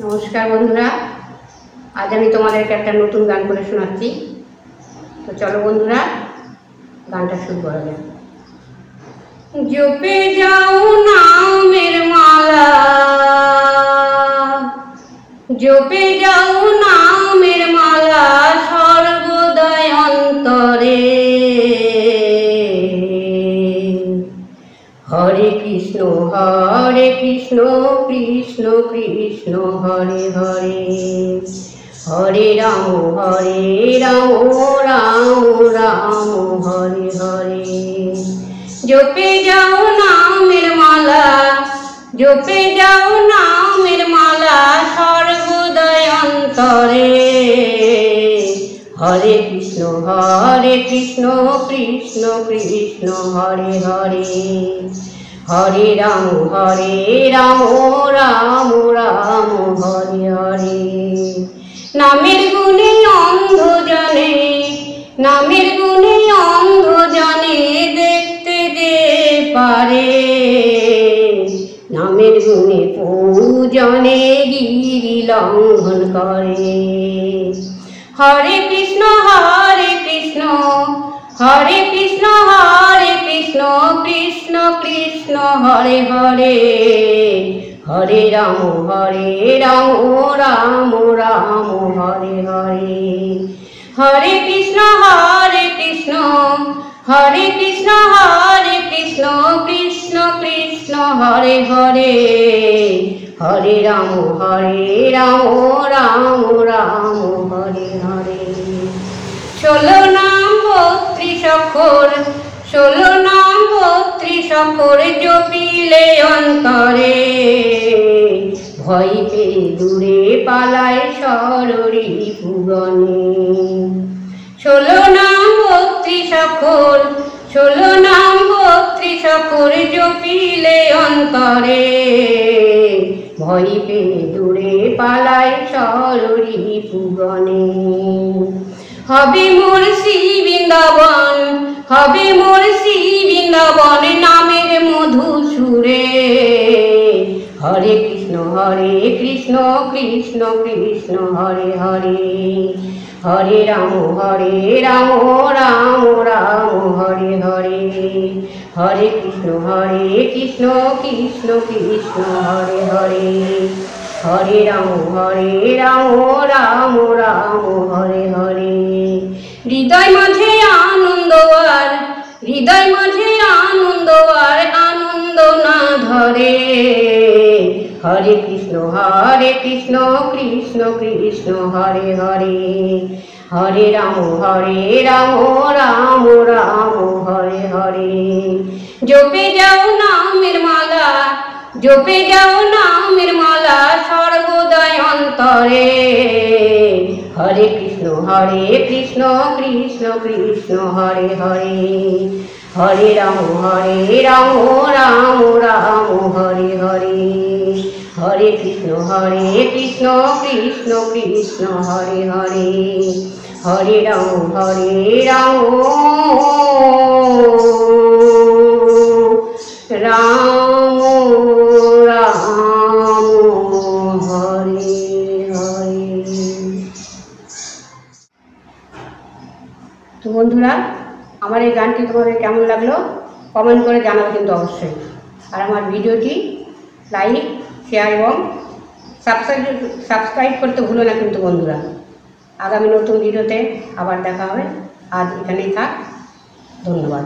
নমস্কার বন্ধুরা, আজ আমি তোমাদেরকে একটা নতুন গান করে শোনাচ্ছি। তো চলো বন্ধুরা, গানটা শুরু করা যাক। জপে যাও নামের মালা, জপে যাও নামের মালা সর্বদাই অন্তরে। হরে কৃষ্ণ কৃষ্ণ কৃষ্ণ হরে হরে, হরে রাম রাম রাম হরে হরে। জপে যাও নামের মালা, জপে যাও নামের মালা সর্বদাই অন্তরে। হরে কৃষ্ণ কৃষ্ণ কৃষ্ণ হরে হরে, হরে রাম রাম রাম হরে হরে। নামের গুণে অন্ধ জনে, নামের গুণে অন্ধ জনে দেখতে যে পারে। নামের গুণে পূজনে গিরি লঙ্ঘন করে। হরে কৃষ্ণ কৃষ্ণ কৃষ্ণ কৃষ্ণ কৃষ্ণ হরে হরে, হরে রাম রাম রাম হরে হরে। হরে কৃষ্ণ কৃষ্ণ কৃষ্ণ কৃষ্ণ কৃষ্ণ হরে হরে, হরে রাম রাম রাম হরে হরে। 16 নাম 32 অক্ষর, 16 নাম 32 অক্ষর জপিলে অন্তরে। ভয় পেয়ে দূরে পালায় সররি ভুবনে। 16 নাম 32 অক্ষর, 16 নাম 32 অক্ষর জপিলে অন্তরে। ভয় পেয়ে দূরে পালায় সররি ভুবনে। হবে মোর শ্রী বৃন্দাবন, হবে মোর শ্রী বৃন্দাবন নামের মধু সুরে। হরে কৃষ্ণ কৃষ্ণ কৃষ্ণ হরে হরে, হরে রাম রাম রাম হরে হরে। হরে কৃষ্ণ কৃষ্ণ কৃষ্ণ হরে হরে, হরে রাম রাম রাম হরে হরে। হৃদয় মাঝে আনন্দ আর, হৃদয় মাঝে আনন্দ আর আনন্দ না ধরে। হরে কৃষ্ণ কৃষ্ণ কৃষ্ণ হরে হরে, হরে রাম রাম রাম হরে হরে। জপে যাও নামের মালা, জপে যাও নামের মালা সর্বদাই অন্তরে। হরে কৃষ্ণ কৃষ্ণ কৃষ্ণ হরে হরে, হরে রাম রাম রাম হরে হরে। হরে কৃষ্ণ কৃষ্ণ কৃষ্ণ হরে হরে, হরে রাম রাম রাম হরে হরে। তো বন্ধুরা, আমার এই গানটি তোমাদের কেমন লাগলো কমেন্ট করে জানাবে কিন্তু অবশ্যই। আর আমার ভিডিওটি লাইক, শেয়ার এবং সাবস্ক্রাইব করতে ভুলো না কিন্তু বন্ধুরা। আগামী নতুন ভিডিওতে আবার দেখা হবে। আজ এখানেই থাক, ধন্যবাদ।